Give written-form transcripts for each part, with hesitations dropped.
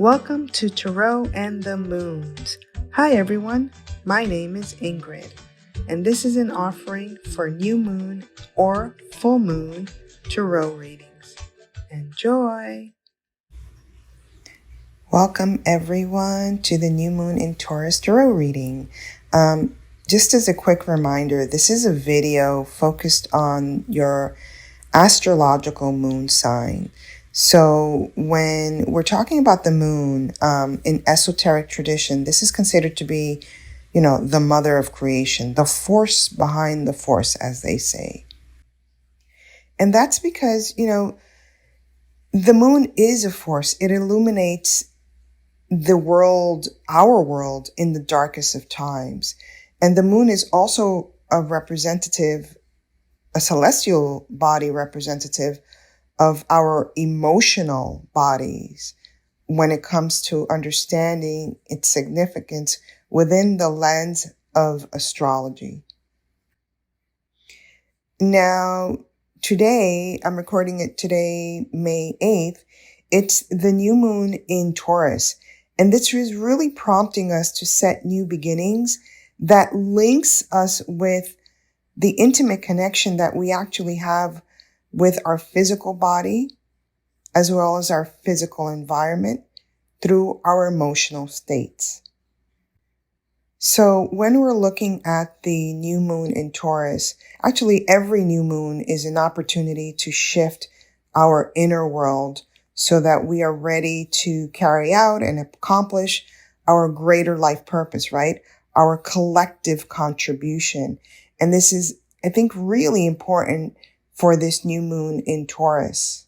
Welcome to Tarot and the Moons. Hi everyone, my name is Ingrid, and this is an offering for new moon or full moon tarot readings. Enjoy! Welcome everyone to the new moon in Taurus tarot reading. Just as a quick reminder, this is a video focused on your astrological moon sign. So when we're talking about the moon, in esoteric tradition, this is considered to be, the mother of creation, the force behind the force, as they say. And that's because, the moon is a force. It illuminates the world, our world, in the darkest of times. And the moon is also a celestial body representative of our emotional bodies when it comes to understanding its significance within the lens of astrology. Now, today, I'm recording it today, May 8th, it's the new moon in Taurus. And this is really prompting us to set new beginnings that links us with the intimate connection that we actually have with our physical body, as well as our physical environment through our emotional states. So when we're looking at the new moon in Taurus, actually every new moon is an opportunity to shift our inner world so that we are ready to carry out and accomplish our greater life purpose, right? Our collective contribution. And this is, I think, really important for this new moon in Taurus.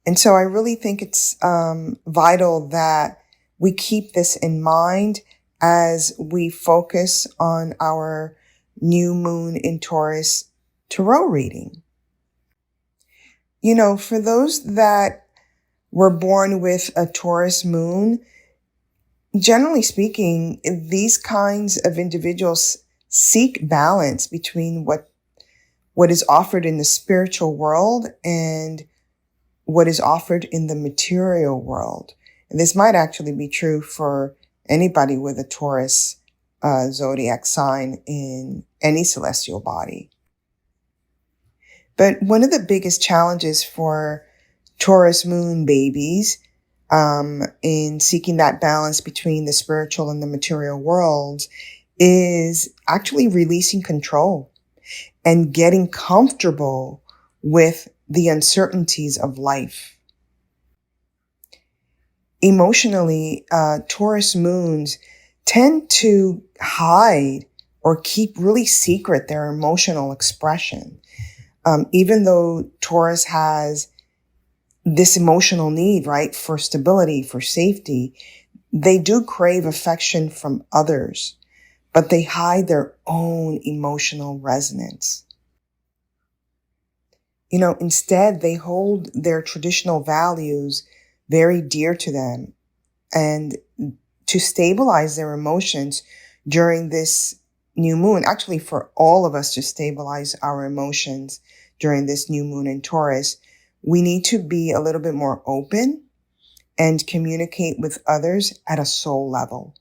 And so I really think it's vital that we keep this in mind as we focus on our new moon in Taurus tarot reading. For those that were born with a Taurus moon, generally speaking, these kinds of individuals seek balance between what is offered in the spiritual world and what is offered in the material world. And this might actually be true for anybody with a Taurus zodiac sign in any celestial body. But one of the biggest challenges for Taurus moon babies in seeking that balance between the spiritual and the material worlds is actually releasing control and getting comfortable with the uncertainties of life. Emotionally, Taurus moons tend to hide or keep really secret their emotional expression. Even though Taurus has this emotional need, right, for stability, for safety, they do crave affection from others, but they hide their own emotional resonance. Instead, they hold their traditional values very dear to them, and to stabilize their emotions during this new moon, actually for all of us to stabilize our emotions during this new moon in Taurus, we need to be a little bit more open and communicate with others at a soul level.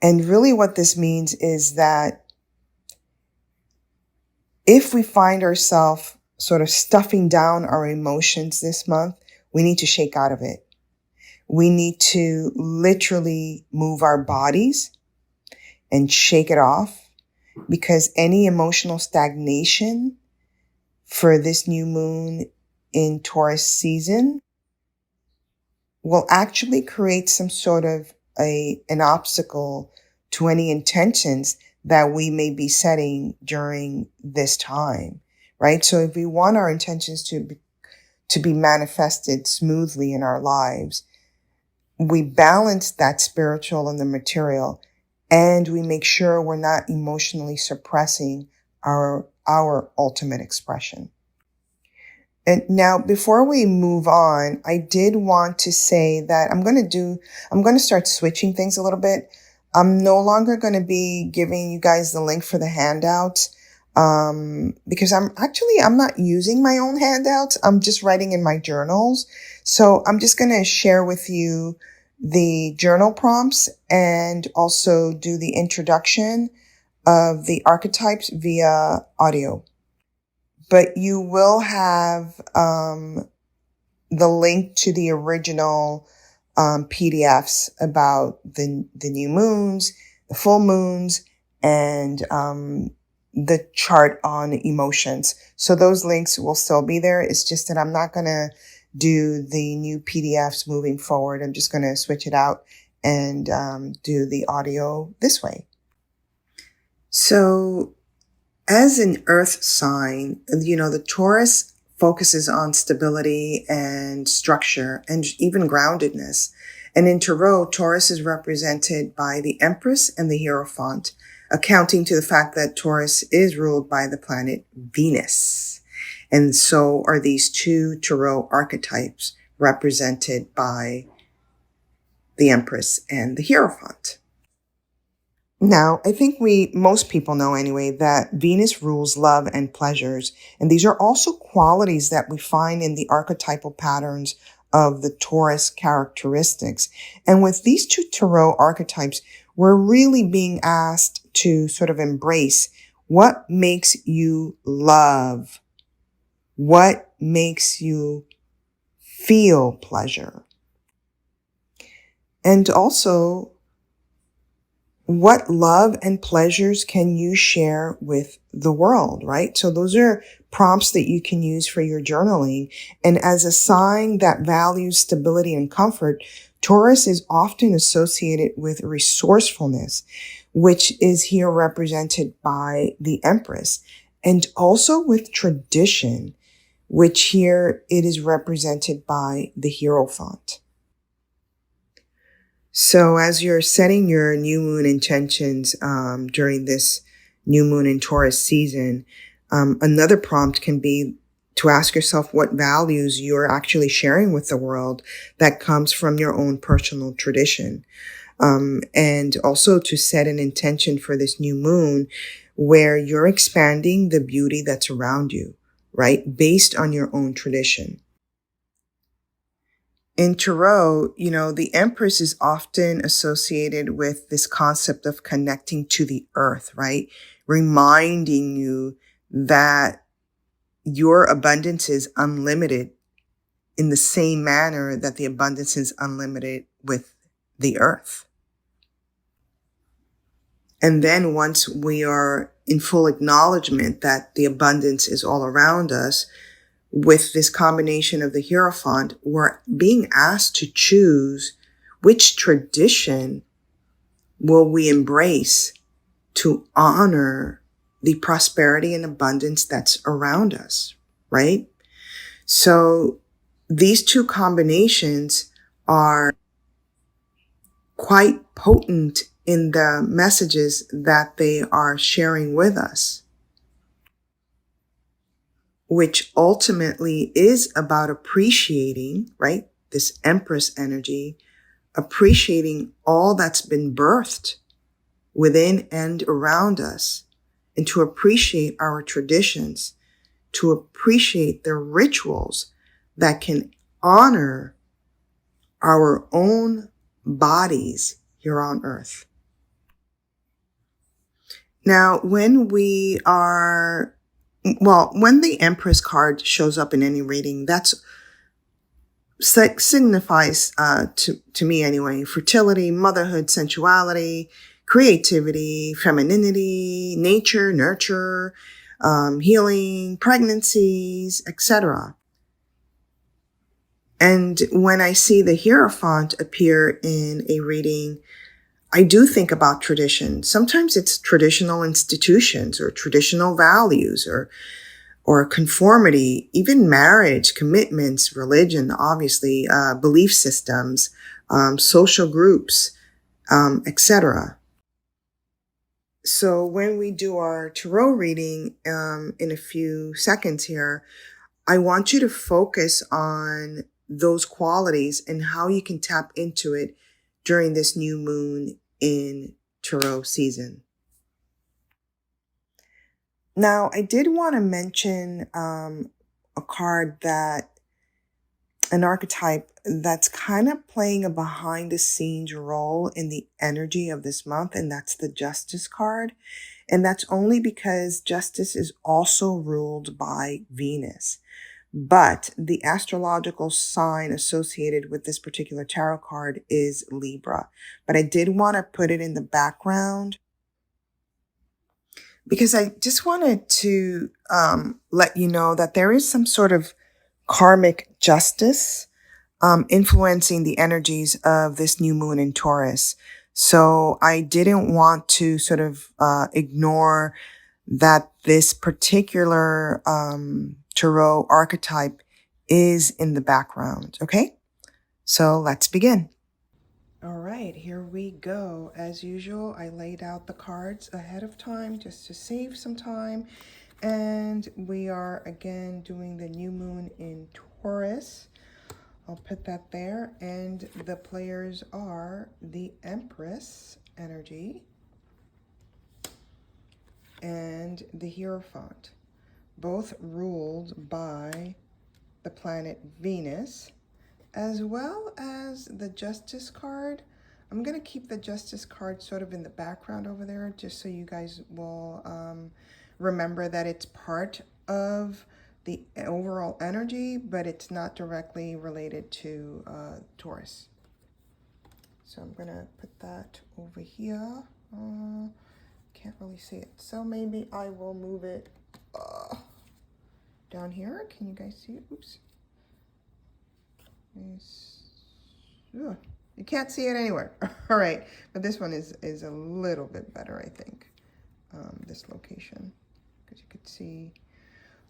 And really what this means is that if we find ourselves sort of stuffing down our emotions this month, we need to shake out of it. We need to literally move our bodies and shake it off, because any emotional stagnation for this new moon in Taurus season will actually create some sort of an obstacle to any intentions that we may be setting during this time, right? So if we want our intentions to be manifested smoothly in our lives, we balance that spiritual and the material, and we make sure we're not emotionally suppressing our ultimate expression. And now, before we move on, I did want to say that I'm going to start switching things a little bit. I'm no longer going to be giving you guys the link for the handouts. Because I'm not using my own handouts. I'm just writing in my journals. So I'm just going to share with you the journal prompts and also do the introduction of the archetypes via audio. But you will have the link to the original PDFs about the new moons, the full moons, and the chart on emotions. So those links will still be there. It's just that I'm not going to do the new PDFs moving forward. I'm just going to switch it out and do the audio this way. So as an earth sign, the Taurus focuses on stability and structure and even groundedness. And in Tarot, Taurus is represented by the Empress and the Hierophant, accounting to the fact that Taurus is ruled by the planet Venus. And so are these two Tarot archetypes represented by the Empress and the Hierophant. Now, I think most people know anyway, that Venus rules love and pleasures. And these are also qualities that we find in the archetypal patterns of the Taurus characteristics. And with these two Tarot archetypes, we're really being asked to sort of embrace what makes you love, what makes you feel pleasure. And also, what love and pleasures can you share with the world, right? So those are prompts that you can use for your journaling. And as a sign that values stability and comfort, Taurus is often associated with resourcefulness, which is here represented by the Empress, and also with tradition, which here it is represented by the Hierophant. So as you're setting your new moon intentions during this new moon in Taurus season, another prompt can be to ask yourself what values you're actually sharing with the world that comes from your own personal tradition. And also to set an intention for this new moon where you're expanding the beauty that's around you, right? Based on your own tradition. In Tarot, the Empress is often associated with this concept of connecting to the earth, right? Reminding you that your abundance is unlimited in the same manner that the abundance is unlimited with the earth. And then once we are in full acknowledgement that the abundance is all around us, with this combination of the Hierophant, we're being asked to choose which tradition will we embrace to honor the prosperity and abundance that's around us, right? So these two combinations are quite potent in the messages that they are sharing with us, which ultimately is about appreciating, right? This Empress energy, appreciating all that's been birthed within and around us, and to appreciate our traditions, to appreciate the rituals that can honor our own bodies here on earth. Now, when the Empress card shows up in any reading, that's signifies to me anyway, fertility, motherhood, sensuality, creativity, femininity, nature, nurture, healing, pregnancies, etc. And when I see the Hierophant appear in a reading, I do think about tradition. Sometimes it's traditional institutions or traditional values or conformity, even marriage, commitments, religion, obviously, belief systems, social groups, etc. So when we do our tarot reading in a few seconds here, I want you to focus on those qualities and how you can tap into it during this new moon in Tarot season. Now, I did want to mention a card an archetype that's kind of playing a behind the scenes role in the energy of this month, and that's the Justice card. And that's only because Justice is also ruled by Venus. But the astrological sign associated with this particular tarot card is Libra. But I did want to put it in the background because I just wanted to let you know that there is some sort of karmic justice influencing the energies of this new moon in Taurus. So I didn't want to sort of ignore that this particular tarot archetype is in the background. Okay, so let's begin. All right, here we go. As usual, I laid out the cards ahead of time just to save some time. And we are again doing the new moon in Taurus. I'll put that there. And the players are the Empress energy and the Hierophant, both ruled by the planet Venus, as well as the Justice card. I'm going to keep the Justice card sort of in the background over there, just so you guys will remember that it's part of the overall energy, but it's not directly related to Taurus. So I'm going to put that over here. Can't really see it. So maybe I will move it down here. Can you guys see it? Oops. You can't see it anywhere. All right, but this one is a little bit better, I think. This location, because you could see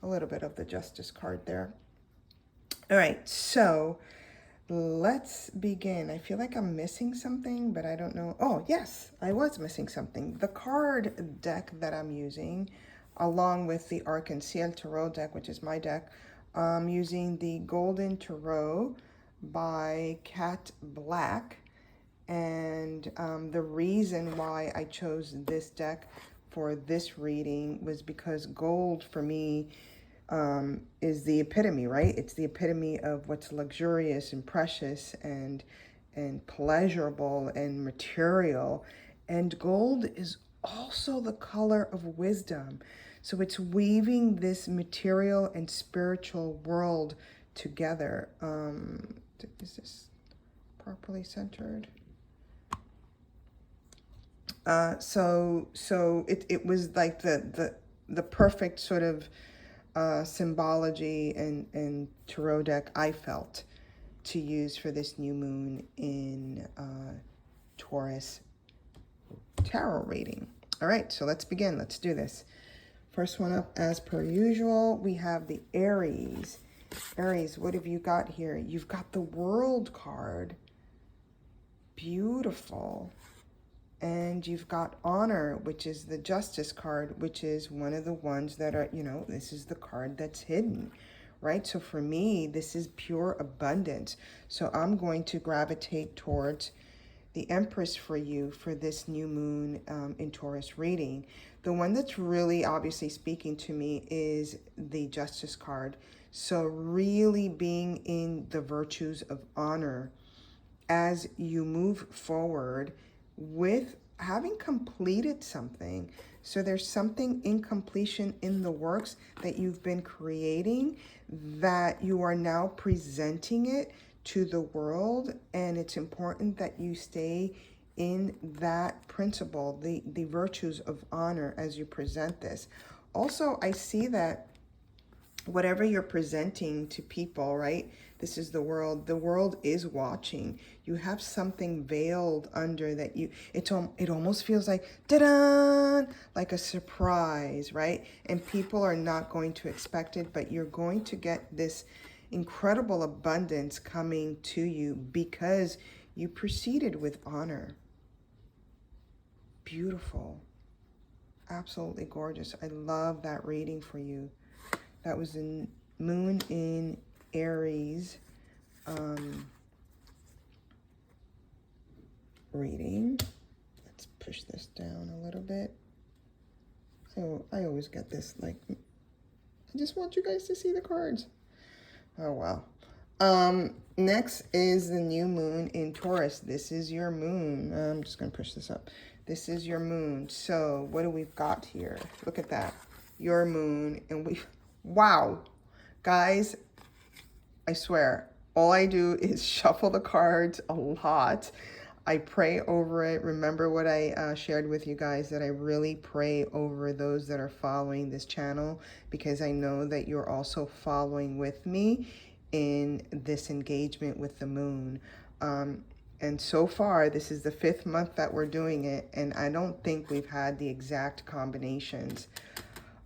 a little bit of the Justice card there. All right, so let's begin. I feel like I'm missing something, but I don't know. Oh, yes, I was missing something. The card deck that I'm using, along with the Arch and Ciel Tarot deck, which is my deck, I'm using the Golden Tarot by Cat Black. And the reason why I chose this deck for this reading was because gold for me is the epitome, right? It's the epitome of what's luxurious and precious and pleasurable and material. And gold is also the color of wisdom. So it's weaving this material and spiritual world together. Is this properly centered? So it was like the perfect sort of symbology and tarot deck I felt to use for this new moon in Taurus tarot reading. All right, so let's begin. Let's do this. First one up, as per usual, we have the Aries. Aries, what have you got here? You've got the World card. Beautiful. And you've got Honor, which is the Justice card, which is one of the ones that are, this is the card that's hidden, right? So for me, this is pure abundance. So I'm going to gravitate towards the Empress for you for this new moon in Taurus reading. The one that's really obviously speaking to me is the Justice card. So really being in the virtues of honor as you move forward with having completed something. So there's something in completion in the works that you've been creating that you are now presenting it to the world. And it's important that you stay in that principle, the virtues of honor as you present this. Also, I see that whatever you're presenting to people, right? This is the world. The world is watching. You have something veiled under that it almost feels like, da-da, like a surprise, right? And people are not going to expect it, but you're going to get this incredible abundance coming to you because you proceeded with honor. Beautiful. Absolutely gorgeous. I love that reading for you. That was the moon in Aries reading. Let's push this down a little bit. So I always get this, like, I just want you guys to see the cards. Oh, wow. Next is the new moon in Taurus. This is your moon. I'm just going to push this up. This is your moon. So what do we've got here? Look at that. Your moon. And wow. Guys, I swear, all I do is shuffle the cards a lot. I pray over it. Remember what I shared with you guys, that I really pray over those that are following this channel, because I know that you're also following with me in this engagement with the moon. And so far, this is the 5th month that we're doing it, and I don't think we've had the exact combinations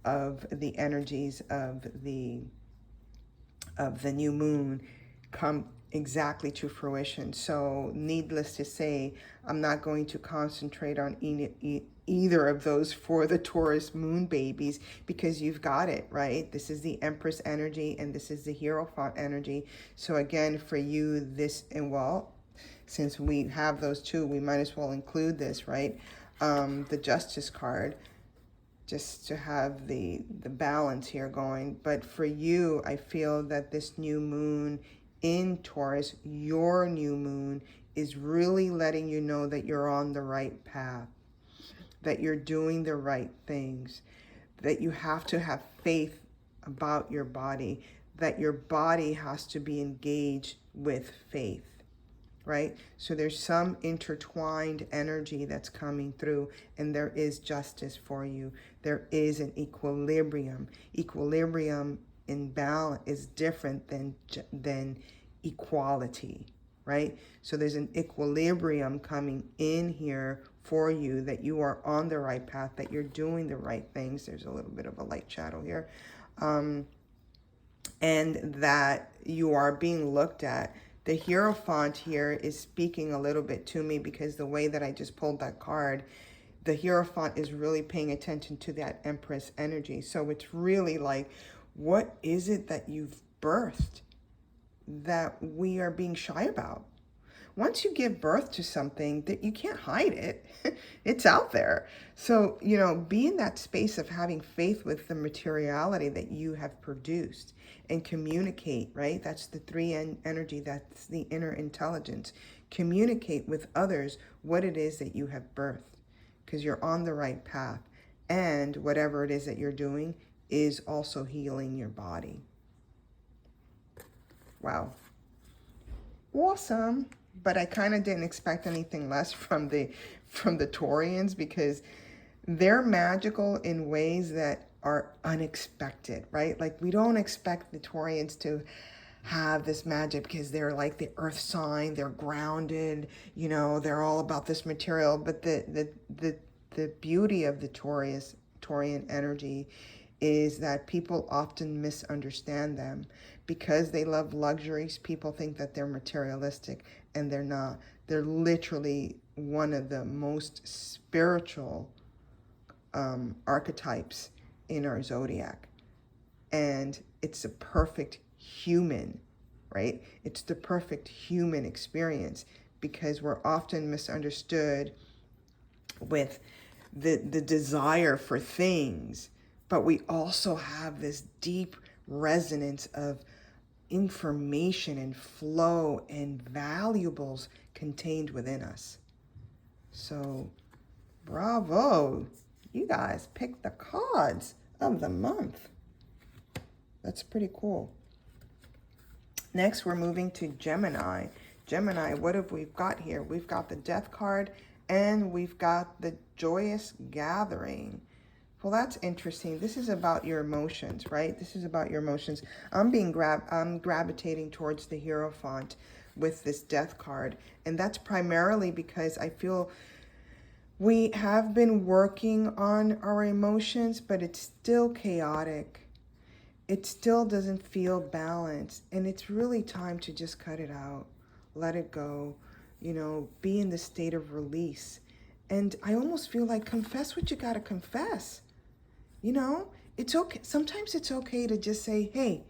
of the energies of the new moon come exactly to fruition. So needless to say, I'm not going to concentrate on either of those for the Taurus moon babies, because you've got it, right? This is the Empress energy and this is the Hierophant energy. So again, for you, this, and well, since we have those two, we might as well include this, right? The Justice card, just to have the balance here going. But for you, I feel that this new moon in Taurus, your new moon, is really letting you know that you're on the right path, that you're doing the right things, that you have to have faith about your body, that your body has to be engaged with faith, right? So there's some intertwined energy that's coming through, and there is justice for you. There is an equilibrium. Equilibrium in balance is different than equality, right? So there's an equilibrium coming in here for you, that you are on the right path, that you're doing the right things. There's a little bit of a light shadow here. And that you are being looked at. The Hierophant here is speaking a little bit to me, because the way that I just pulled that card, the Hierophant is really paying attention to that Empress energy. So it's really like, what is it that you've birthed that we are being shy about? Once you give birth to something, that you can't hide it. It's out there. So, you know, be in that space of having faith with the materiality that you have produced, and communicate, right? That's the 3N energy. That's the inner intelligence. Communicate with others what it is that you have birthed, because you're on the right path. And whatever it is that you're doing is also healing your body. Wow. Awesome. But I kind of didn't expect anything less from the Taurians, because they're magical in ways that are unexpected, right? Like, we don't expect the Taurians to have this magic, because they're like the earth sign, they're grounded, you know, they're all about this material. But the beauty of the Taurian energy is that people often misunderstand them. Because they love luxuries, people think that they're materialistic, and they're not. They're literally one of the most spiritual archetypes in our zodiac. And it's a perfect human, right? It's the perfect human experience, because we're often misunderstood with the desire for things, but we also have this deep resonance of information and flow and valuables contained within us. So bravo, you guys picked the cards of the month. That's pretty cool. Next, we're moving to Gemini. Gemini, what have we got here? We've got the Death card, and we've got the Joyous Gathering. Well, that's interesting. This is about your emotions, right? This is about your emotions. I'm gravitating towards the Hierophant with this Death card. And that's primarily because I feel we have been working on our emotions, but it's still chaotic. It still doesn't feel balanced. And it's really time to just cut it out. Let it go. You know, be in the state of release. And I almost feel like confess what you got to confess. You know, it's okay. Sometimes it's okay to just say, hey,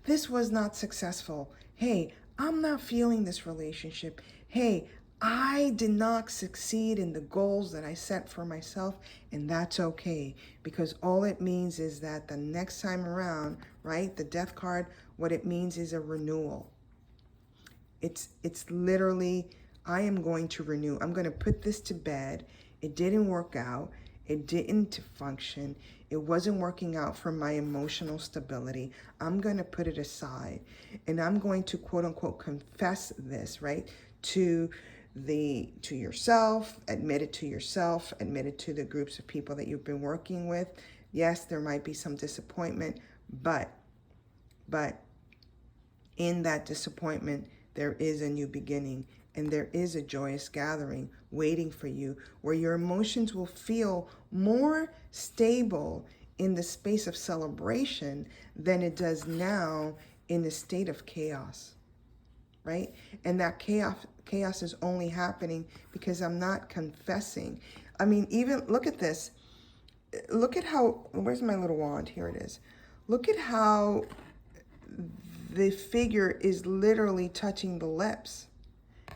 this was not successful. Hey, I'm not feeling this relationship. Hey, I did not succeed in the goals that I set for myself, and that's okay, because all it means is that the next time around, right, the death card, what it means is a renewal. It's literally, I am going to renew. I'm going to put this to bed. It didn't work out. It didn't function. It wasn't working out for my emotional stability. I'm going to put it aside, and I'm going to quote unquote confess this, right? To yourself, admit it to yourself, admit it to the groups of people that you've been working with. Yes, there might be some disappointment, but in that disappointment, there is a new beginning, and there is a joyous gathering waiting for you, where your emotions will feel more stable in the space of celebration than it does now in the state of chaos, right? And that chaos is only happening because I'm not confessing. I mean, even look at this. Look at how, where's my little wand? Here it is. Look at how the figure is literally touching the lips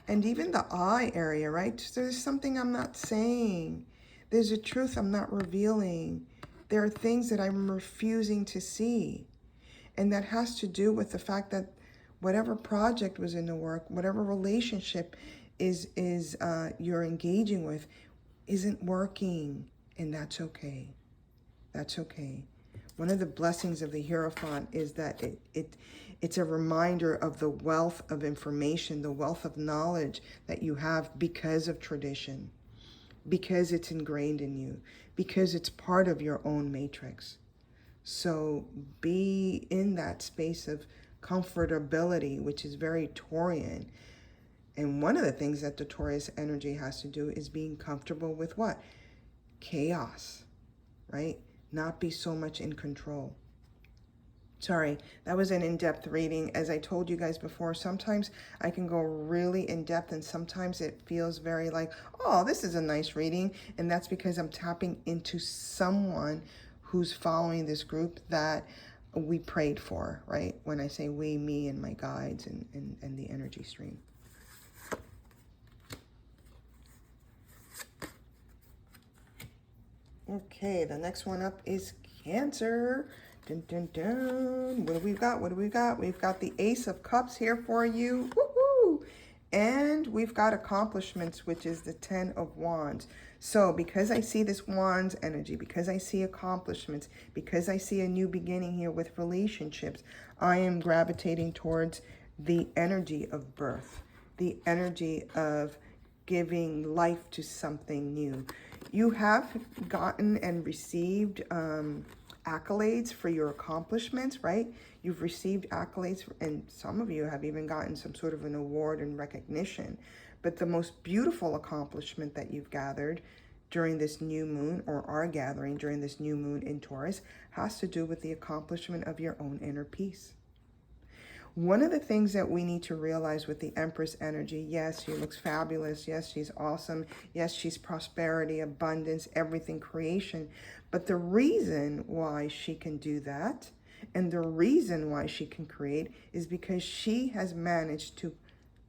and even the eye area, right? So there's something I'm not saying. There's a truth I'm not revealing. There are things that I'm refusing to see. And that has to do with the fact that whatever project was in the work, whatever relationship is you're engaging with isn't working. And that's okay. That's okay. One of the blessings of the Hierophant is that it's a reminder of the wealth of information, the wealth of knowledge that you have because of tradition, because it's ingrained in you, because it's part of your own matrix. So be in that space of comfortability, which is very Taurian. And one of the things that the Taurus energy has to do is being comfortable with what? Chaos, right? Not be so much in control. Sorry, that was an in-depth reading. As I told you guys before, sometimes I can go really in-depth, and sometimes it feels very like, oh, this is a nice reading. And that's because I'm tapping into someone who's following this group that we prayed for, right? When I say we, me, and my guides and the energy stream. Okay, the next one up is Cancer. Dun, dun, dun. What do we got? What do we got? We've got the Ace of Cups here for you. Woohoo! And we've got accomplishments, which is the 10 of Wands. So because I see this Wands energy, because I see accomplishments, because I see a new beginning here with relationships, I am gravitating towards the energy of birth, the energy of giving life to something new. You have gotten and received accolades for your accomplishments, right? You've received accolades, and some of you have even gotten some sort of an award and recognition. But the most beautiful accomplishment that you've gathered during this new moon, or are gathering during this new moon in Taurus, has to do with the accomplishment of your own inner peace. One of the things that we need to realize with the Empress energy, yes, she looks fabulous. Yes, she's awesome. Yes, she's prosperity, abundance, everything, creation. But the reason why she can do that, and the reason why she can create, is because she has managed to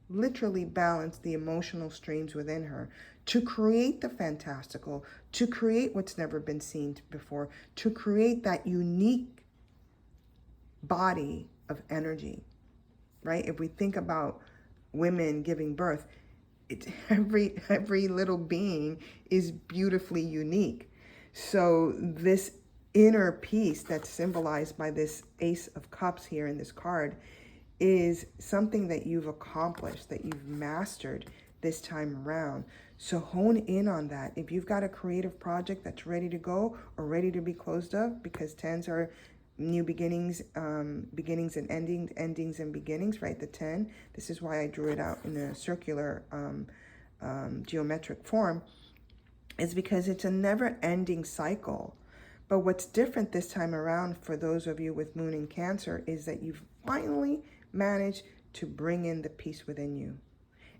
literally balance the emotional streams within her to create the fantastical, to create what's never been seen before, to create that unique body of energy. Right? If we think about women giving birth, it's every little being is beautifully unique. So this inner peace that's symbolized by this Ace of Cups here in this card is something that you've accomplished, that you've mastered this time around. So hone in on that. If you've got a creative project that's ready to go or ready to be closed up, because 10s are new beginnings, beginnings and endings and beginnings, right? The 10. This is why I drew it out in a circular geometric form, is because it's a never-ending cycle. But what's different this time around for those of you with Moon in Cancer is that you've finally managed to bring in the peace within you.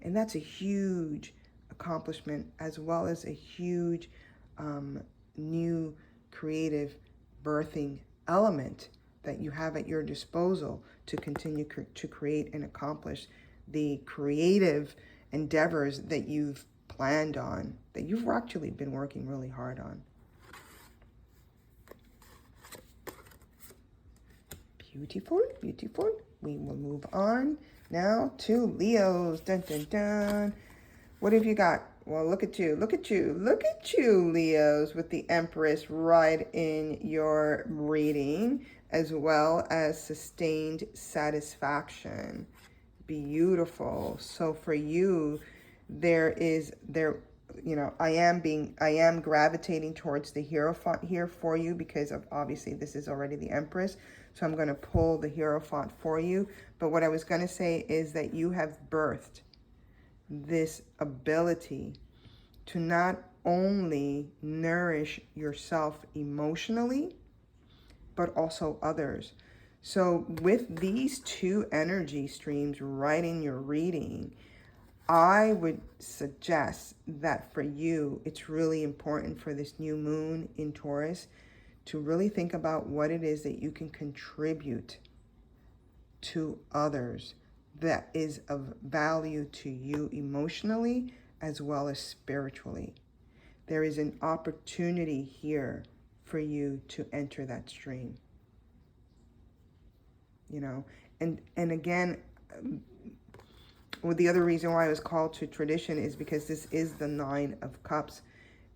And that's a huge accomplishment, as well as a huge new creative birthing element that you have at your disposal to continue to create and accomplish the creative endeavors that you've planned on, that you've actually been working really hard on. Beautiful, beautiful. We will move on now to Leos. Dun, dun, dun. What have you got? Well, look at you, look at you, look at you, Leos, with the Empress right in your reading, as well as sustained satisfaction. Beautiful. So for you, I am gravitating towards the Hierophant here for you, because of obviously this is already the Empress. So I'm going to pull the Hierophant for you. But what I was going to say is that you have birthed this ability to not only nourish yourself emotionally, but also others. So with these two energy streams right in your reading, I would suggest that for you, it's really important for this new moon in Taurus to really think about what it is that you can contribute to others that is of value to you emotionally as well as spiritually. There is an opportunity here for you to enter that stream. And again, well, the other reason why I was called to tradition is because this is the 9 of Cups.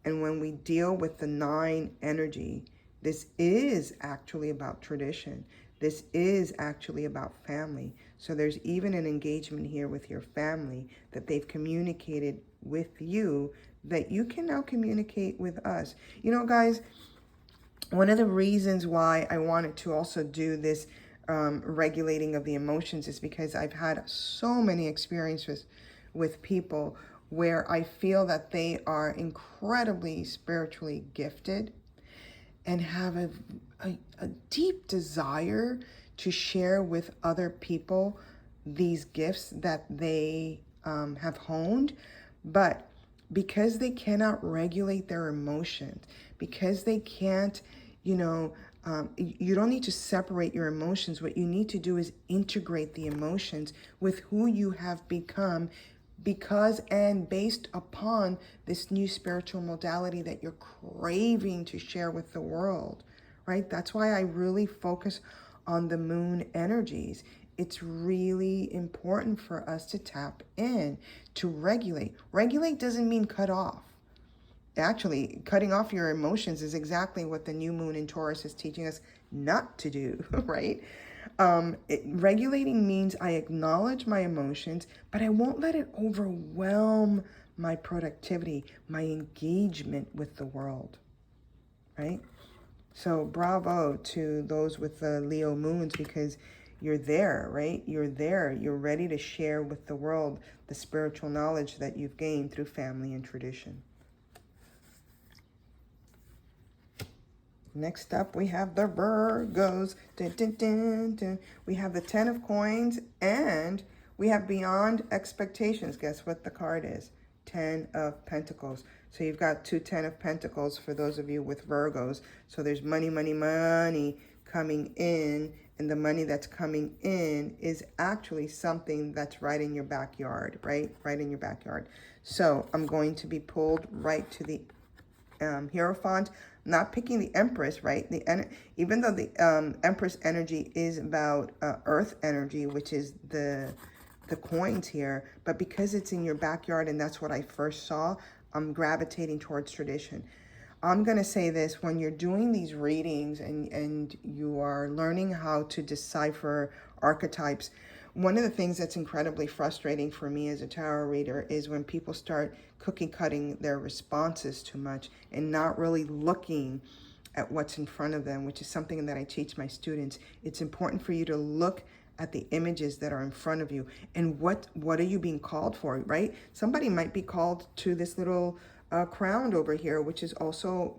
And when we deal with the 9 energy, this is actually about tradition. This is actually about family. So there's even an engagement here with your family that they've communicated with you that you can now communicate with us. Guys, one of the reasons why I wanted to also do this regulating of the emotions is because I've had so many experiences with people where I feel that they are incredibly spiritually gifted and have a deep desire to share with other people these gifts that they have honed, but because they cannot regulate their emotions, because they can't, you don't need to separate your emotions. What you need to do is integrate the emotions with who you have become, because and based upon this new spiritual modality that you're craving to share with the world, right? That's why I really focus on the moon energies. It's really important for us to tap in, to regulate. Regulate doesn't mean cut off. Actually, cutting off your emotions is exactly what the new moon in Taurus is teaching us not to do, right? Regulating means I acknowledge my emotions, but I won't let it overwhelm my productivity, my engagement with the world, right? So bravo to those with the Leo moons, because you're there, right? You're there. You're ready to share with the world the spiritual knowledge that you've gained through family and tradition. Next up, we have the Virgos. Dun, dun, dun, dun. We have the 10 of coins, and we have beyond expectations. Guess what the card is? 10 of Pentacles. So you've got 10 of Pentacles for those of you with Virgos. So there's money, money, money coming in, and the money that's coming in is actually something that's right in your backyard, right? Right in your backyard. So I'm going to be pulled right to the Hierophant. Not picking the Empress, right? Even though the Empress energy is about Earth energy, which is the coins here, but because it's in your backyard and that's what I first saw, I'm gravitating towards tradition. I'm going to say this: when you're doing these readings and you are learning how to decipher archetypes, one of the things that's incredibly frustrating for me as a tarot reader is when people start cookie-cutting their responses too much and not really looking at what's in front of them, which is something that I teach my students. It's important for you to look at the images that are in front of you and what are you being called for, right? Somebody might be called to this little crown over here, which is also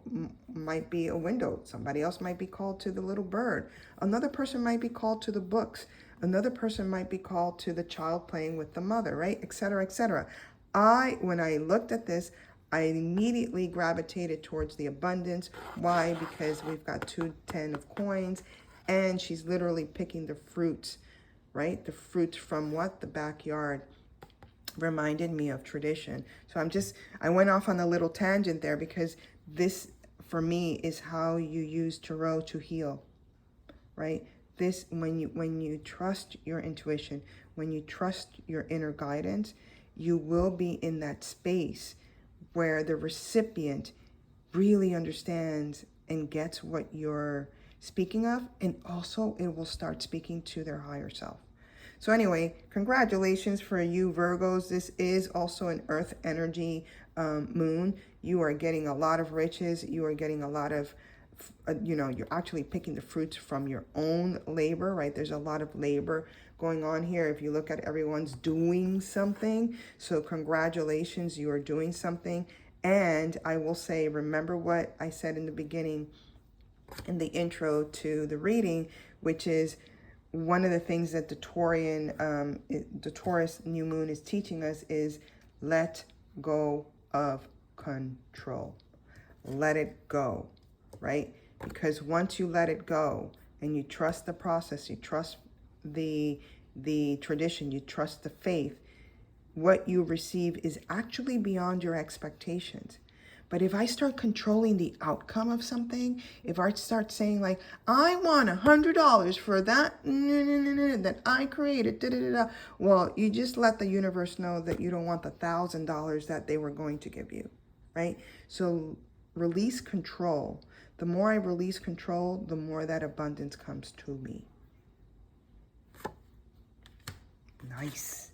might be a window. Somebody else might be called to the little bird. Another person might be called to the books. Another person might be called to the child playing with the mother, right? Etc., etc. When I looked at this, I immediately gravitated towards the abundance. Why? Because we've got 10 of coins, and she's literally picking the fruits, right? The fruits from what? The backyard. reminded me of tradition. So I went off on a little tangent there because this, for me, is how you use tarot to heal, right? This, when you trust your intuition, when you trust your inner guidance, you will be in that space where the recipient really understands and gets what you're speaking of, and also it will start speaking to their higher self. So anyway, congratulations for you Virgos. This is also an earth energy moon. You are getting a lot of riches. You are getting a lot of, you're actually picking the fruits from your own labor, right? There's a lot of labor going on here. If you look at everyone's doing something. So congratulations, you are doing something. And I will say, remember what I said in the beginning, in the intro to the reading, which is one of the things that the Taurus new moon is teaching us is let go of control. Let it go, right? Because once you let it go and you trust the process, you trust the tradition, you trust the faith, what you receive is actually beyond your expectations. But if I start controlling the outcome of something, if I start saying like, I want $100 for that that I created, well, you just let the universe know that you don't want the $1,000 that they were going to give you, right? So release control. The more I release control, the more that abundance comes to me. Nice.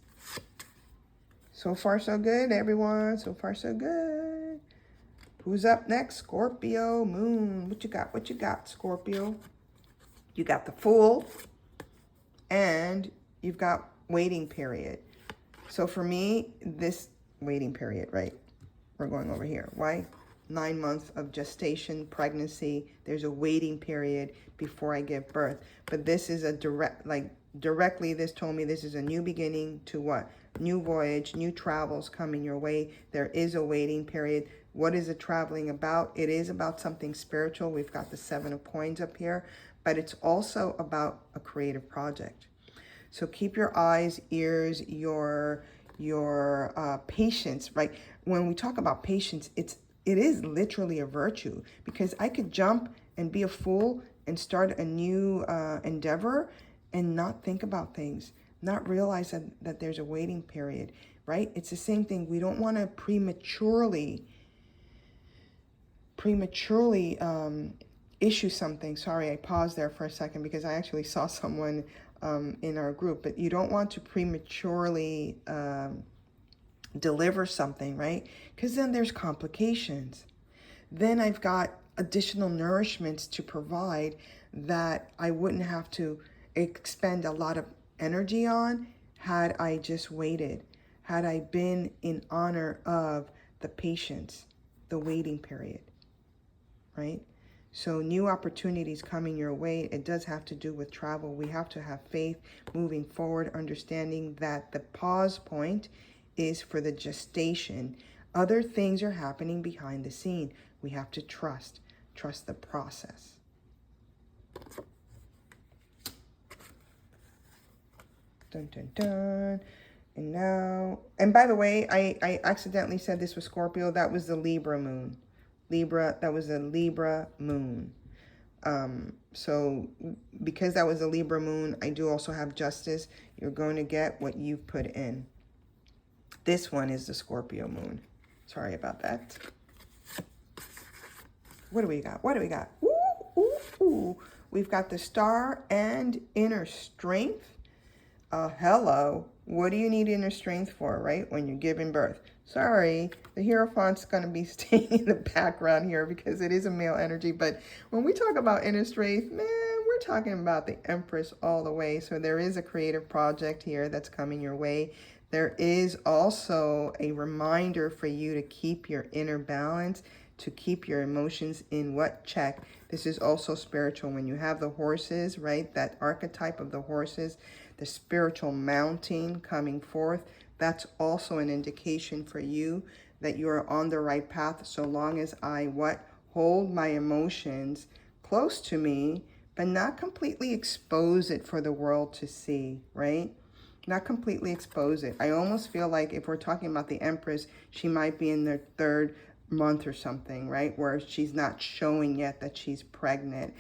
So far, so good, everyone. So far, so good. Who's up next? Scorpio moon. What you got? What you got, Scorpio? You got the Fool, and you've got waiting period. So for me, this waiting period, right? We're going over here. Why? 9 months of gestation, pregnancy. There's a waiting period before I give birth. But this is a directly this told me this is a new beginning to what? New voyage, new travels coming your way. There is a waiting period. What is it traveling about? It is about something spiritual. We've got the 7 of coins up here, but it's also about a creative project. So keep your eyes, ears, your patience, right? When we talk about patience, it is literally a virtue, because I could jump and be a fool and start a new endeavor and not think about things, not realize that there's a waiting period, right? It's the same thing. We don't want to prematurely issue something. Sorry, I paused there for a second because I actually saw someone in our group, but you don't want to prematurely deliver something, right? Because then there's complications. Then I've got additional nourishments to provide that I wouldn't have to expend a lot of energy on had I just waited, had I been in honor of the patience, the waiting period, right? So new opportunities coming your way. It does have to do with travel. We have to have faith moving forward, understanding that the pause point is for the gestation. Other things are happening behind the scene. We have to trust the process. Dun, dun, dun. And now, and by the way, I accidentally said this was Scorpio. That was the Libra moon. That was a Libra moon. So because that was a Libra moon, I do also have justice. You're going to get what you've put in. This one is the Scorpio moon. Sorry about that. What do we got? What do we got? Ooh, ooh, ooh. We've got the Star and inner strength. Hello. What do you need inner strength for, right? When you're giving birth. Sorry, the Hierophant's going to be staying in the background here because it is a male energy. But when we talk about inner strength, man, we're talking about the Empress all the way. So there is a creative project here that's coming your way. There is also a reminder for you to keep your inner balance, to keep your emotions in what? Check. This is also spiritual. When you have the horses, right? That archetype of the horses, the spiritual mounting coming forth, that's also an indication for you that you are on the right path, so long as I hold my emotions close to me, but not completely expose it for the world to see, right? Not completely expose it. I almost feel like if we're talking about the Empress, she might be in their 3rd month or something, right? Where she's not showing yet that she's pregnant.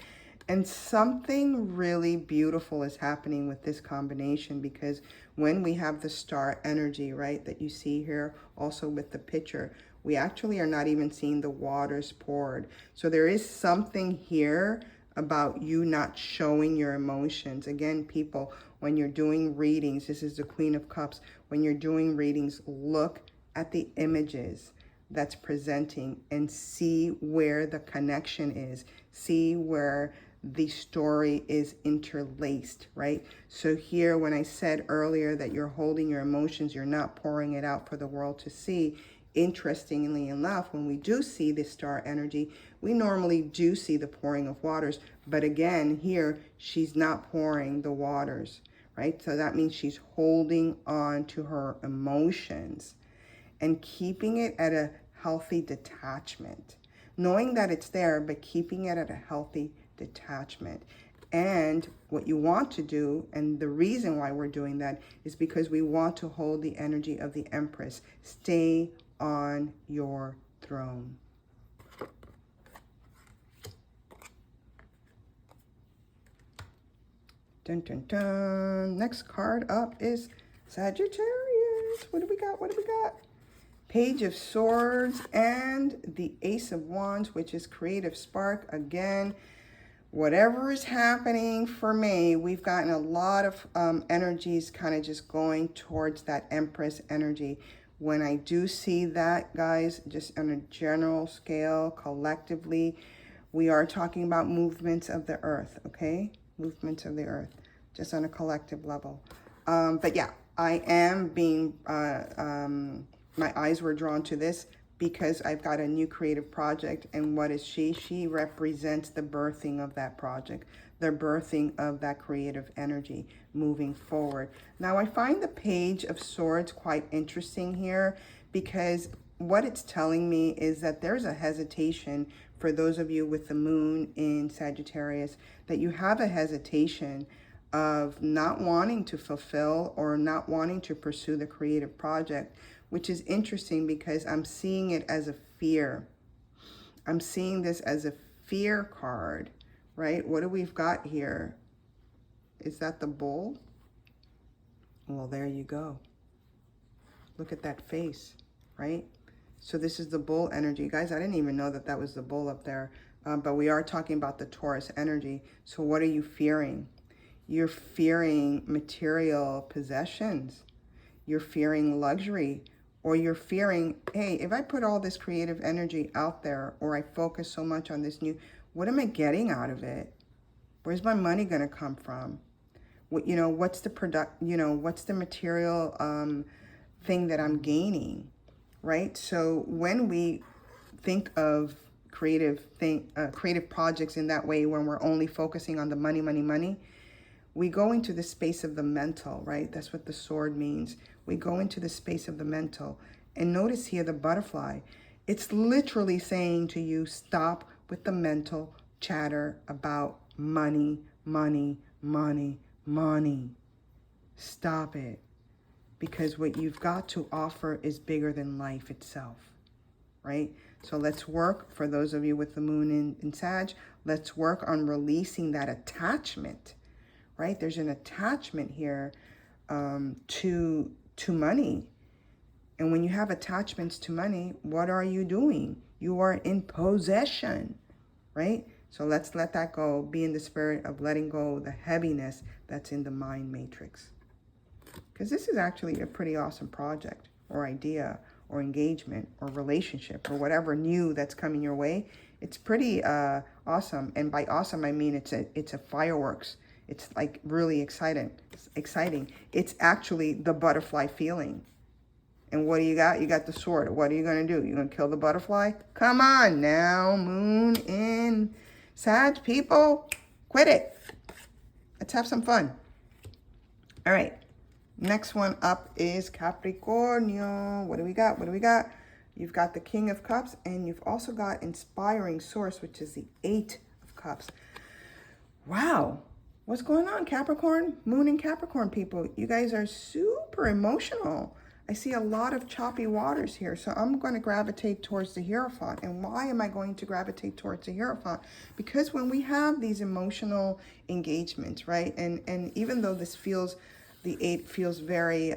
And something really beautiful is happening with this combination, because when we have the star energy, right, that you see here also with the picture, we actually are not even seeing the waters poured. So there is something here about you not showing your emotions. Again, people, when you're doing readings, this is the Queen of Cups. When you're doing readings, look at the images that's presenting and see where the connection is. See where the story is interlaced, right? So here, when I said earlier that you're holding your emotions, you're not pouring it out for the world to see. Interestingly enough, when we do see this star energy, we normally do see the pouring of waters. But again, here, she's not pouring the waters, right? So that means she's holding on to her emotions and keeping it at a healthy detachment. Knowing that it's there, but keeping it at a healthy detachment. And what you want to do, and the reason why we're doing that, is because we want to hold the energy of the Empress. Stay on your throne. Dun, dun, dun. Next card up is Sagittarius. What do we got? What do we got? Page of Swords and the Ace of Wands, which is creative spark. Again, whatever is happening for me, we've gotten a lot of energies kind of just going towards that Empress energy. When I do see that, guys, just on a general scale, collectively, we are talking about movements of the earth, okay? Movements of the earth, just on a collective level. But yeah, I am being, my eyes were drawn to this because I've got a new creative project. And what is she? She represents the birthing of that project, the birthing of that creative energy moving forward. Now, I find the Page of Swords quite interesting here, because what it's telling me is that there's a hesitation for those of you with the moon in Sagittarius, that you have a hesitation of not wanting to fulfill or not wanting to pursue the creative project, which is interesting because I'm seeing it as a fear. I'm seeing this as a fear card, right? What do we've got here? Is that the bull? Well, there you go. Look at that face, right? So this is the bull energy. Guys, I didn't even know that that was the bull up there. But we are talking about the Taurus energy. So what are you fearing? You're fearing material possessions. You're fearing luxury. Or you're fearing, hey, if I put all this creative energy out there, or I focus so much on this new, what am I getting out of it? Where's my money going to come from? What, you know, what's the what's the material thing that I'm gaining, right? So when we think of creative projects in that way, when we're only focusing on the money, money, money, we go into the space of the mental, right? That's what the sword means. We go into the space of the mental. And notice here the butterfly. It's literally saying to you, stop with the mental chatter about money, money, money, money. Stop it. Because what you've got to offer is bigger than life itself, right? So let's work, for those of you with the moon in Sag, let's work on releasing that attachment, right? There's an attachment here to money. And when you have attachments to money, what are you doing? You are in possession, right? So let's let that go. Be in the spirit of letting go the heaviness that's in the mind matrix. Because this is actually a pretty awesome project or idea or engagement or relationship or whatever new that's coming your way. It's pretty awesome. And by awesome, I mean it's a fireworks. It's like really exciting. It's actually the butterfly feeling. And what do you got? You got the sword. What are you going to do? You're going to kill the butterfly? Come on now, moon in Sag, people. Quit it. Let's have some fun. All right. Next one up is Capricornio. What do we got? What do we got? You've got the King of Cups, and you've also got Inspiring Source, which is the 8 of Cups. Wow. What's going on, Capricorn? Moon and Capricorn people. You guys are super emotional. I see a lot of choppy waters here. So I'm going to gravitate towards the Hierophant. And why am I going to gravitate towards the Hierophant? Because when we have these emotional engagements, right? And even though this feels, the 8 feels very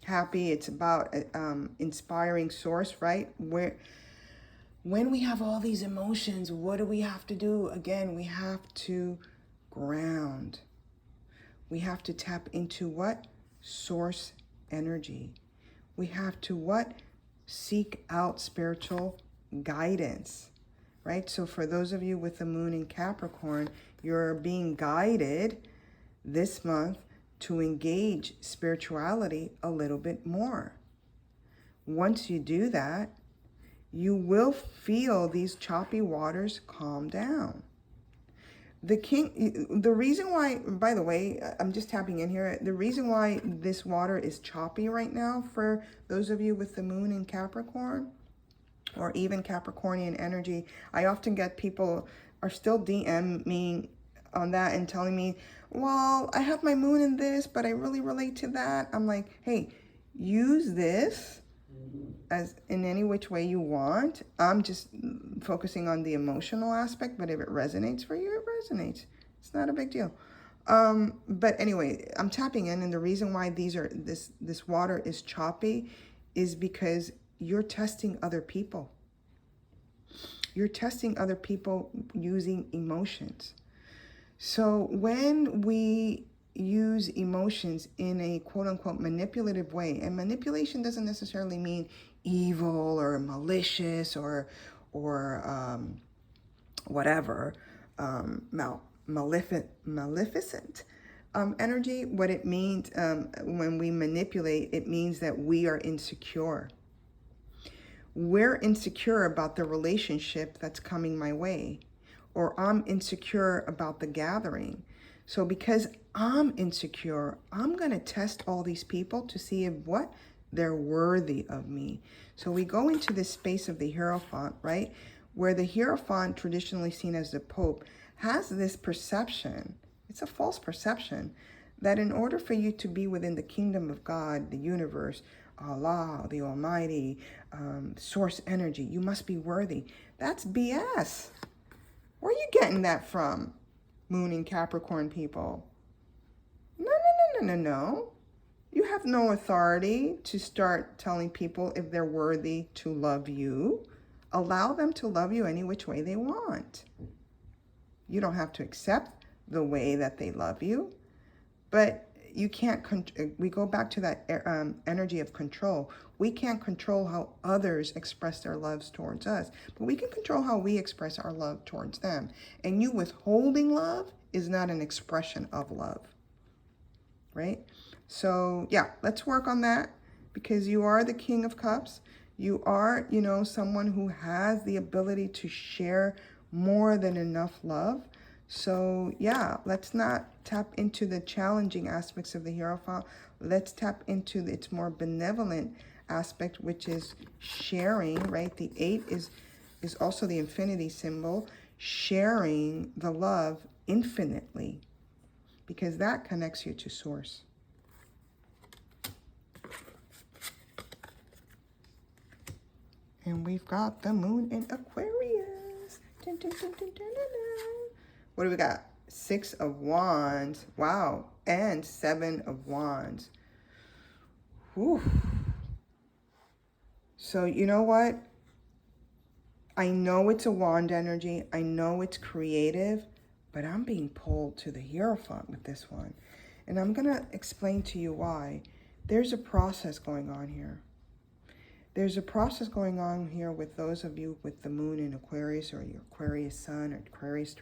happy. It's about inspiring source, right? When we have all these emotions, what do we have to do? Again, we have to ground. We have to tap into what? Source energy. We have to what? Seek out spiritual guidance, right? So for those of you with the moon in Capricorn, you're being guided this month to engage spirituality a little bit more. Once you do that, you will feel these choppy waters calm down. The reason why, by the way, I'm just tapping in here, the reason why this water is choppy right now for those of you with the moon in Capricorn, or even Capricornian energy, I often get people are still DM me on that and telling me, well, I have my moon in this, but I really relate to that. I'm like, hey, use this as in any which way you want. I'm just focusing on the emotional aspect, but if it resonates for you, it resonates. It's not a big deal. But anyway, I'm tapping in, and the reason why this water is choppy is because you're testing other people. You're testing other people using emotions. So when we use emotions in a quote-unquote manipulative way, and manipulation doesn't necessarily mean evil or malicious or whatever, maleficent energy. What it means when we manipulate, it means that we are insecure. We're insecure about the relationship that's coming my way, or I'm insecure about the gathering. So because I'm insecure, I'm going to test all these people to see if what? They're worthy of me. So we go into this space of the Hierophant, right? Where the Hierophant, traditionally seen as the Pope, has this perception, it's a false perception, that in order for you to be within the kingdom of God, the universe, Allah, the Almighty, source energy, you must be worthy. That's BS. Where are you getting that from, Moon and Capricorn people? No. You have no authority to start telling people if they're worthy to love you. Allow them to love you any which way they want. You don't have to accept the way that they love you, but you can't, we go back to that energy of control. We can't control how others express their loves towards us, but we can control how we express our love towards them. And you withholding love is not an expression of love, right? So yeah, let's work on that, because you are the King of Cups. You are, someone who has the ability to share more than enough love. So yeah, let's not tap into the challenging aspects of the Hierophant. Let's tap into its more benevolent aspect, which is sharing, right? The 8 is also the infinity symbol, sharing the love infinitely, because that connects you to source. And we've got the moon in Aquarius. Dun, dun, dun, dun, dun, dun, dun. What do we got? 6 of Wands. Wow. And 7 of Wands. Whew. So you know what? I know it's a wand energy. I know it's creative, but I'm being pulled to the Hierophant with this one. And I'm going to explain to you why. There's a process going on here. There's a process going on here with those of you with the moon in Aquarius, or your Aquarius sun, or Aquarius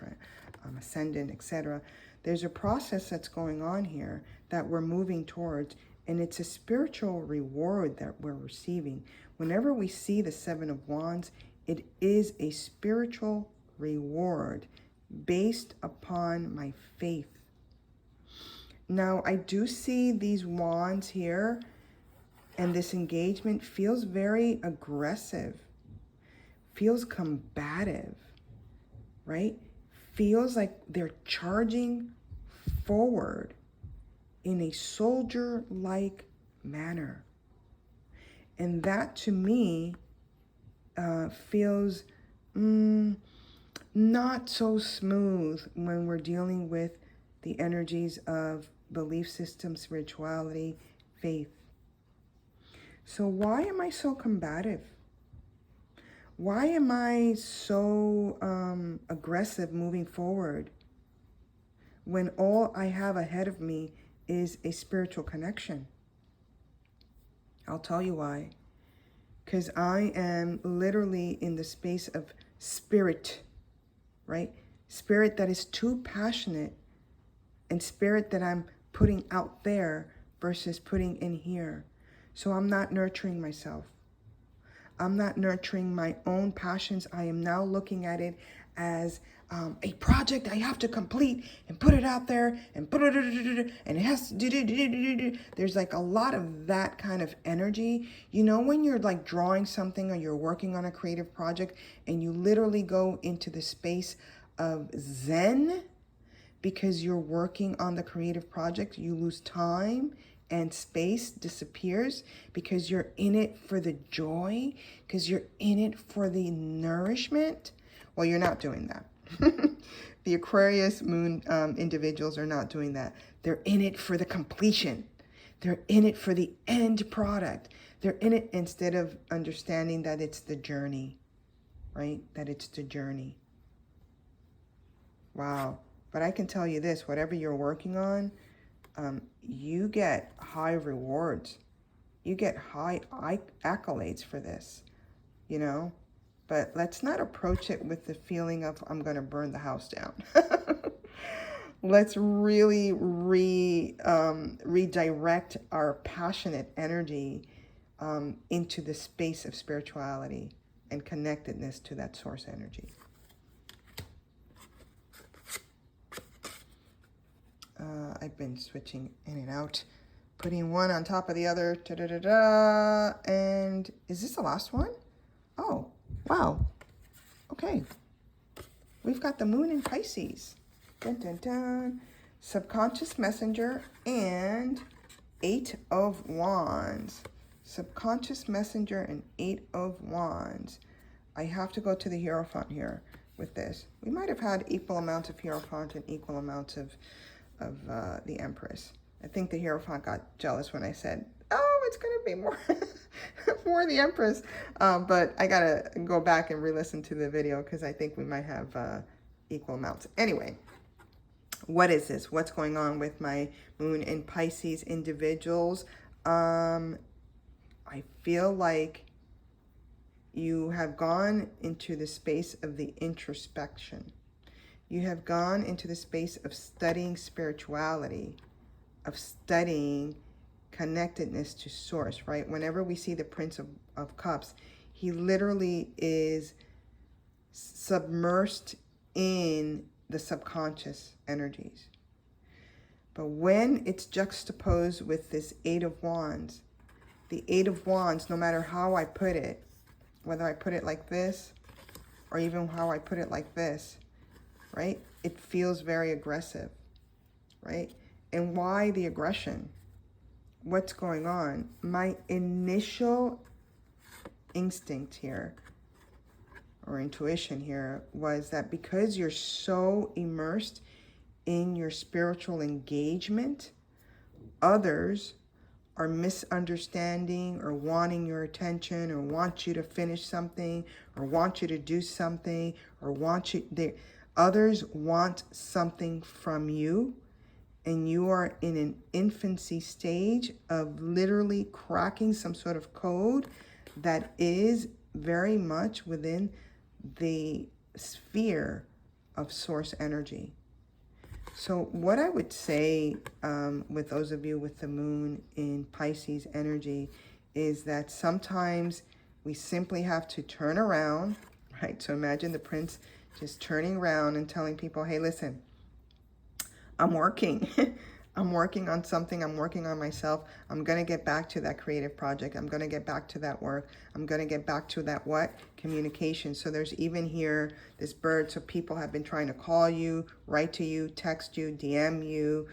ascendant, etc. There's a process that's going on here that we're moving towards, and it's a spiritual reward that we're receiving. Whenever we see the 7 of Wands, it is a spiritual reward based upon my faith. Now, I do see these wands here, and this engagement feels very aggressive, feels combative, right? Feels like they're charging forward in a soldier-like manner. And that to me feels not so smooth when we're dealing with the energies of belief system, spirituality, faith. So why am I so combative? Why am I so aggressive moving forward when all I have ahead of me is a spiritual connection? I'll tell you why. Because I am literally in the space of spirit, right? Spirit that is too passionate, and spirit that I'm putting out there versus putting in here. So I'm not nurturing myself. I'm not nurturing my own passions. I am now looking at it as a project I have to complete and put it out there and and it has to do. There's like a lot of that kind of energy. You know, when you're like drawing something or you're working on a creative project and you literally go into the space of Zen because you're working on the creative project, you lose time and space disappears because you're in it for the joy, because you're in it for the nourishment. Well, you're not doing that. The Aquarius moon individuals are not doing that. They're in it for the completion. They're in it for the end product. They're in it instead of understanding that it's the journey, right? That it's the journey. Wow. But I can tell you this, whatever you're working on, you get high rewards. You get high accolades for this, you know? But let's not approach it with the feeling of, I'm going to burn the house down. Let's really redirect our passionate energy into the space of spirituality and connectedness to that source energy. I've been switching in and out, putting one on top of the other. And is this the last one? Oh, wow. Okay. We've got the moon in Pisces. Dun, dun, dun. Subconscious messenger and 8 of wands. Subconscious messenger and 8 of wands. I have to go to the Hierophant here with this. We might have had equal amounts of Hierophant and equal amounts of the Empress. I think the Hierophant got jealous when I said, oh, it's going to be more, more the Empress. But I got to go back and re-listen to the video because I think we might have equal amounts. Anyway, what is this? What's going on with my moon in Pisces individuals? I feel like you have gone into the space of the introspection. You have gone into the space of studying spirituality, of studying connectedness to source, right? Whenever we see the Prince of Cups, he literally is submersed in the subconscious energies. But when it's juxtaposed with this 8 of wands, the 8 of wands, no matter how I put it, whether I put it like this or even how I put it like this, right? It feels very aggressive, right? And why the aggression? What's going on? My initial instinct here, or intuition here, was that because you're so immersed in your spiritual engagement, others are misunderstanding or wanting your attention or want you to finish something or want you to do something or want you... Others want something from you, and you are in an infancy stage of literally cracking some sort of code that is very much within the sphere of source energy. So what I would say with those of you with the moon in Pisces energy is that sometimes we simply have to turn around, right? So imagine the prince just turning around and telling people, hey, listen, I'm working. I'm working on something. I'm working on myself. I'm going to get back to that creative project. I'm going to get back to that work. I'm going to get back to that what? Communication. So there's even here this bird. So people have been trying to call you, write to you, text you, DM you,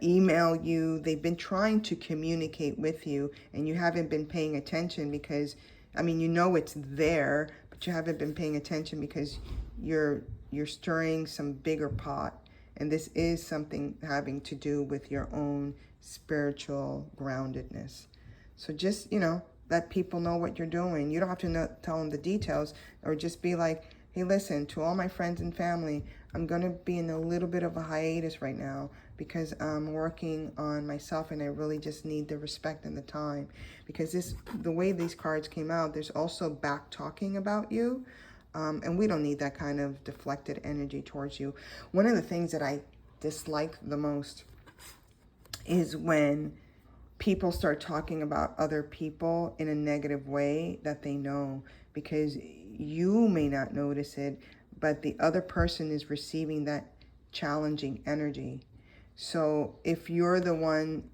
email you. They've been trying to communicate with you, and you haven't been paying attention because, I mean, you know it's there, but you haven't been paying attention because you're stirring some bigger pot. And this is something having to do with your own spiritual groundedness. So just, let people know what you're doing. You don't have to tell them the details, or just be like, hey, listen, to all my friends and family, I'm going to be in a little bit of a hiatus right now because I'm working on myself, and I really just need the respect and the time. Because the way these cards came out, there's also back talking about you. And we don't need that kind of deflected energy towards you. One of the things that I dislike the most is when people start talking about other people in a negative way that they know, because you may not notice it, but the other person is receiving that challenging energy. So if you're the one,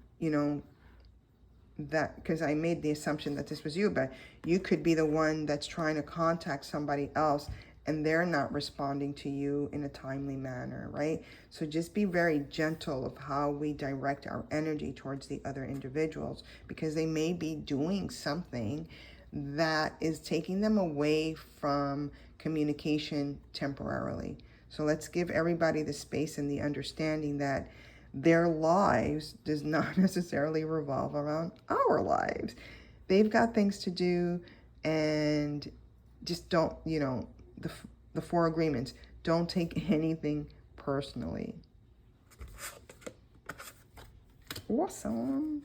that, because I made the assumption that this was you, but you could be the one that's trying to contact somebody else and they're not responding to you in a timely manner, right? So just be very gentle of how we direct our energy towards the other individuals, because they may be doing something that is taking them away from communication temporarily. So let's give everybody the space and the understanding that their lives does not necessarily revolve around our lives. They've got things to do, and just don't, the 4 agreements. Don't take anything personally. Awesome.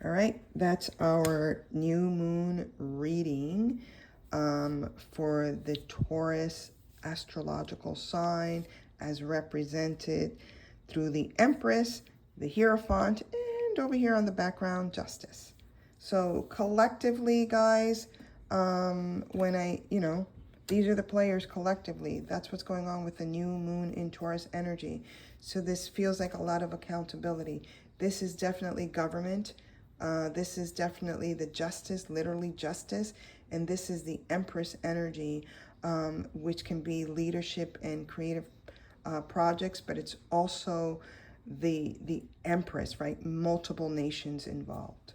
All right, that's our new moon reading for the Taurus astrological sign, as represented through the Empress, the Hierophant, and over here on the background, Justice. So collectively, guys, these are the players collectively. That's what's going on with the new moon in Taurus energy. So this feels like a lot of accountability. This is definitely government. This is definitely the justice, literally justice. And this is the Empress energy, which can be leadership and creative projects, but it's also the Empress, right? Multiple nations involved,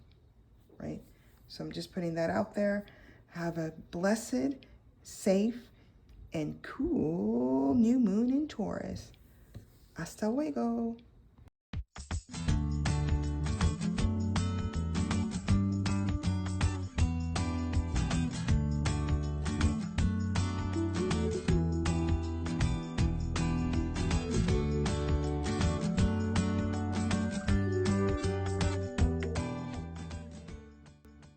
right? So I'm just putting that out there. Have a blessed, safe, and cool new moon in Taurus. Hasta luego.